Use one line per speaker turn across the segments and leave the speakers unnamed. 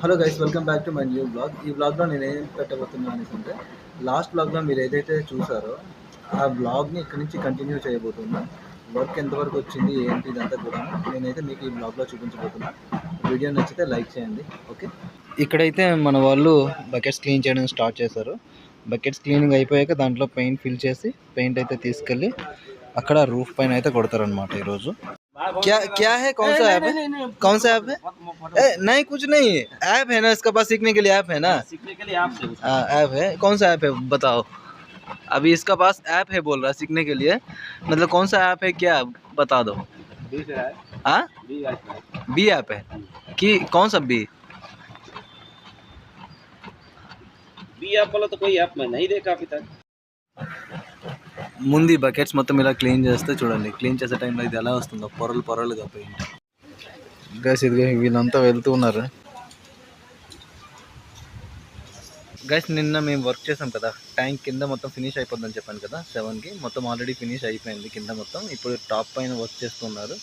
Hello guys, welcome back to my new blog. ఈ బ్లాగ్లో నేను ఏం పెట్టబోతున్నాను అనేసి లాస్ట్ బ్లాగ్లో మీరు ఏదైతే చూసారో ఆ బ్లాగ్ని ఇక్కడ నుంచి కంటిన్యూ చేయబోతున్నా. వర్క్ ఎంతవరకు వచ్చింది ఏంటి ఇదంతా కూడా నేనైతే మీకు ఈ బ్లాగ్లో చూపించబోతున్నా. వీడియో నచ్చితే లైక్ చేయండి. ఓకే, ఇక్కడైతే మన వాళ్ళు బకెట్స్ క్లీన్ చేయడం స్టార్ట్ చేశారు. బకెట్స్ క్లీనింగ్ అయిపోయాక దాంట్లో పెయింట్ ఫిల్ చేసి పెయింట్ అయితే తీసుకెళ్ళి అక్కడ రూఫ్ పైన అయితే కొడతారనమాట ఈరోజు. क्या क्या है, कौन सा ऐप है, कौन सा ऐप है? नहीं कुछ नहीं, ऐप है ना इसके पास, सीखने के लिए ऐप है ना, सीखने के लिए ऐप है। कौन सा ऐप है बताओ? अभी इसका पास ऐप है बोल रहा है सीखने के लिए, मतलब कौन सा ऐप है क्या बता दो। हाँ, बी ऐप है कि कौन सा बी ऐप वाला तो कोई ऐप मैं नहीं देखा अभी तक. ముందు ఈ బకెట్స్ మొత్తం ఇలా క్లీన్ చేస్తే చూడండి, క్లీన్ చేసే టైంలో ఇది ఎలా వస్తుందో పొరలు పొరలుగా పెయింట్. గైస్ ఇది వీళ్ళంతా వెళ్తూ ఉన్నారు. గైస్ నిన్న మేము వర్క్ చేసాం కదా, ట్యాంక్ కింద మొత్తం ఫినిష్ అయిపోద్దని చెప్పాను కదా 7కి, మొత్తం ఆల్రెడీ ఫినిష్ అయిపోయింది కింద మొత్తం. ఇప్పుడు టాప్ పైన వర్క్ చేస్తున్నారు.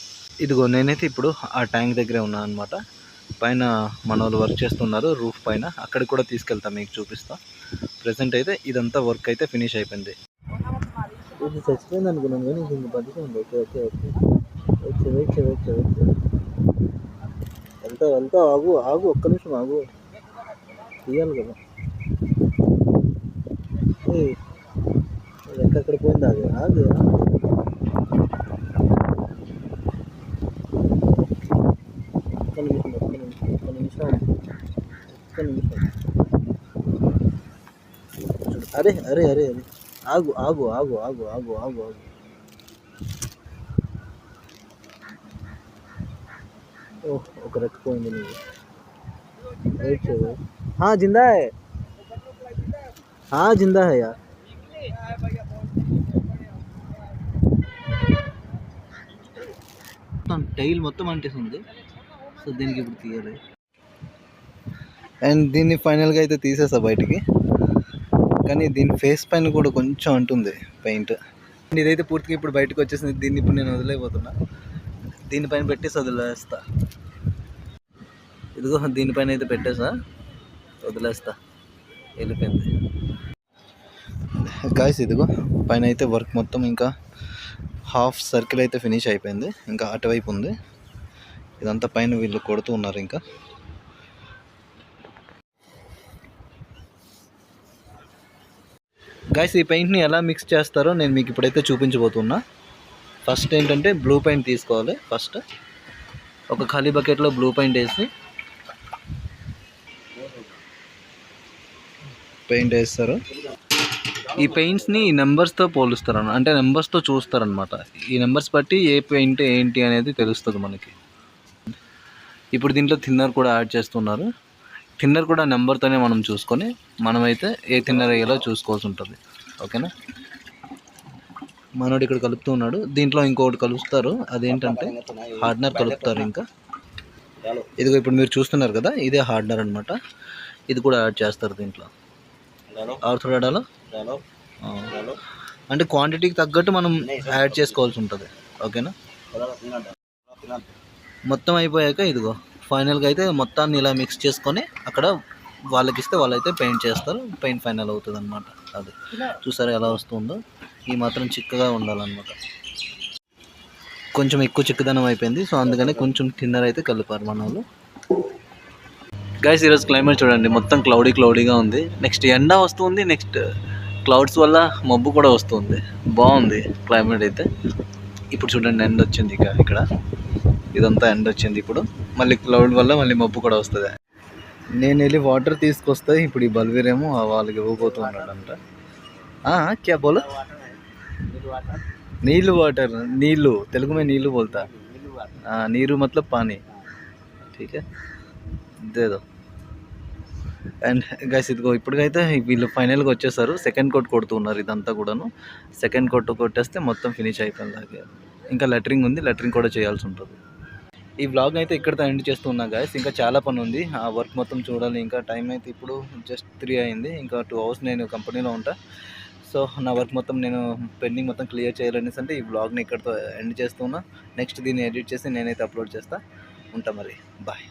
ఇదిగో నేనైతే ఇప్పుడు ఆ ట్యాంక్ దగ్గరే ఉన్నాను అనమాట. పైన మన వాళ్ళు వర్క్ చేస్తున్నారు రూఫ్ పైన, అక్కడికి కూడా తీసుకెళ్తాం మీకు చూపిస్తా. ప్రెసెంట్ అయితే ఇదంతా వర్క్ అయితే ఫినిష్ అయిపోయింది. ఇది చచ్చిపోయింది అనుకున్నాను కానీ ఇది బతికింది. ఓకే ఓకే ఓకే, వెళ్తా ఆగు ఆగు, ఒక్క నిమిషం ఆగు, తీయాలి కదా. ఎక్కడెక్కడ పోయింది, ఆగు ఆగు. ఒక్క నిమిషం. అరే అరే అరే అరే, ఆగు ఆగు ఆగు ఆగు ఆగు ఆగు ఆగు. ఓహ్, ఒక రెక్క పోయింది నువ్వు. వెయిట్ చేయ. हाँ जिंदा है, हाँ जिंदा है यार. టైల్ మొత్తం అంటేసింది, సో దీనికి ఇప్పుడు తీయాలి. అండ్ దీన్ని ఫైనల్గా అయితే తీసేసా బయటికి, కానీ దీని ఫేస్ పైన కూడా కొంచెం అంటుంది పెయింట్. ఇదైతే పూర్తిగా ఇప్పుడు బయటకు వచ్చేసింది. దీన్ని ఇప్పుడు నేను వదిలేకపోతున్నా, దీనిపైన పెట్టేసి వదిలేస్తా. ఇదిగో దీనిపైన అయితే పెట్టేసా, వదిలేస్తా, వెళ్ళిపోయింది. గాయస్ ఇదిగో పైన అయితే వర్క్ మొత్తం ఇంకా హాఫ్ సర్కిల్ అయితే ఫినిష్ అయిపోయింది, ఇంకా అటువైపు ఉంది. ఇదంతా పైన వీళ్ళు కొడుతూ ఉన్నారు. ఇంకా గాయస్ ఈ పెయింట్ని ఎలా మిక్స్ చేస్తారో నేను మీకు ఇప్పుడైతే చూపించబోతున్నా. ఫస్ట్ ఏంటంటే బ్లూ పెయింట్ తీసుకోవాలి. ఫస్ట్ ఒక ఖాళీ బకెట్లో బ్లూ పెయింట్ వేసి పెయింట్ వేస్తారు. ఈ పెయింట్స్ని ఈ నెంబర్స్తో పోలుస్తారు, అంటే నెంబర్స్తో చూస్తారనమాట. ఈ నెంబర్స్ బట్టి ఏ పెయింట్ ఏంటి అనేది తెలుస్తుంది మనకి. ఇప్పుడు దీంట్లో థిన్నర్ కూడా యాడ్ చేస్తున్నారు. థిన్నర్ కూడా నెంబర్తోనే మనం చూసుకొని మనమైతే ఏ థిన్నర్ అయ్యేలా చూసుకోవాల్సి ఉంటుంది. ఓకేనా, మనోడు ఇక్కడ కలుపుతూ ఉన్నాడు. దీంట్లో ఇంకొకటి కలుపుతారు, అదేంటంటే హార్డ్నర్ కలుపుతారు. ఇంకా ఇదిగో ఇప్పుడు మీరు చూస్తున్నారు కదా, ఇదే హార్డ్నర్ అనమాట. ఇది కూడా యాడ్ చేస్తారు దీంట్లో. ఆర్థోడాలో అంటే క్వాంటిటీకి తగ్గట్టు మనం యాడ్ చేసుకోవాల్సి ఉంటుంది. ఓకేనా, మొత్తం అయిపోయాక ఇదిగో ఫైనల్గా అయితే మొత్తాన్ని ఇలా మిక్స్ చేసుకొని అక్కడ వాళ్ళకి ఇస్తే వాళ్ళైతే పెయింట్ చేస్తారు. పెయింట్ ఫైనల్ అవుతుంది అనమాట. అది చూసారా ఎలా వస్తుందో, ఈ మాత్రం చిక్కగా ఉండాలన్నమాట. కొంచెం ఎక్కువ చిక్కదనం అయిపోయింది, సో అందుకని కొంచెం థిన్నర్ అయితే కలిపారు మన వాళ్ళు. గైస్ ఈరోజు క్లైమేట్ చూడండి, మొత్తం క్లౌడీగా ఉంది. నెక్స్ట్ ఎండ వస్తుంది, నెక్స్ట్ క్లౌడ్స్ వల్ల మబ్బు కూడా వస్తుంది. బాగుంది క్లైమేట్ అయితే. ఇప్పుడు చూడండి ఎండ వచ్చింది, ఇక ఇక్కడ ఇదంతా ఎండ వచ్చింది. ఇప్పుడు మళ్ళీ క్లౌడ్ వల్ల మళ్ళీ మబ్బు కూడా వస్తుంది. నేను వెళ్ళి వాటర్ తీసుకొస్తే ఇప్పుడు ఈ బల్వీరేమో వాళ్ళకి ఇవ్వబోతున్నాడంట. క్యా బోలో, నీళ్ళు వాటర్, నీళ్ళు తెలుగు మే నీళ్ళు బోల్తా. నీరు మతలబ్ పానీ, ठीक है दे दो. అండ్ గైస్ ఇదిగో ఇప్పటికైతే వీళ్ళు ఫైనల్గా వచ్చేసారు. సెకండ్ కోట్ కొడుతున్నారు. ఇదంతా కూడాను సెకండ్ కోట్ కొట్టేస్తే మొత్తం ఫినిష్ అయిపోయింది. ఇంకా లెటరింగ్ ఉంది, లెటరింగ్ కూడా చేయాల్సి ఉంటుంది. ఈ వ్లాగ్ అయితే ఇక్కడితో ఎండ్ చేస్తున్నా గైస్. ఇంకా చాలా పని ఉంది, ఆ వర్క్ మొత్తం చూడాలి. ఇంకా టైం అయితే ఇప్పుడు జస్ట్ 3 అయింది. ఇంకా 2 అవర్స్ నేను కంపెనీలో ఉంటా. సో నా వర్క్ మొత్తం నేను పెండింగ్ మొత్తం క్లియర్ చేయాలనేసి అంటే ఈ వ్లాగ్ని ఇక్కడితో ఎండ్ చేస్తున్నా. నెక్స్ట్ దీన్ని ఎడిట్ చేసి నేనైతే అప్లోడ్ చేస్తా. ఉంటా మరి, బాయ్.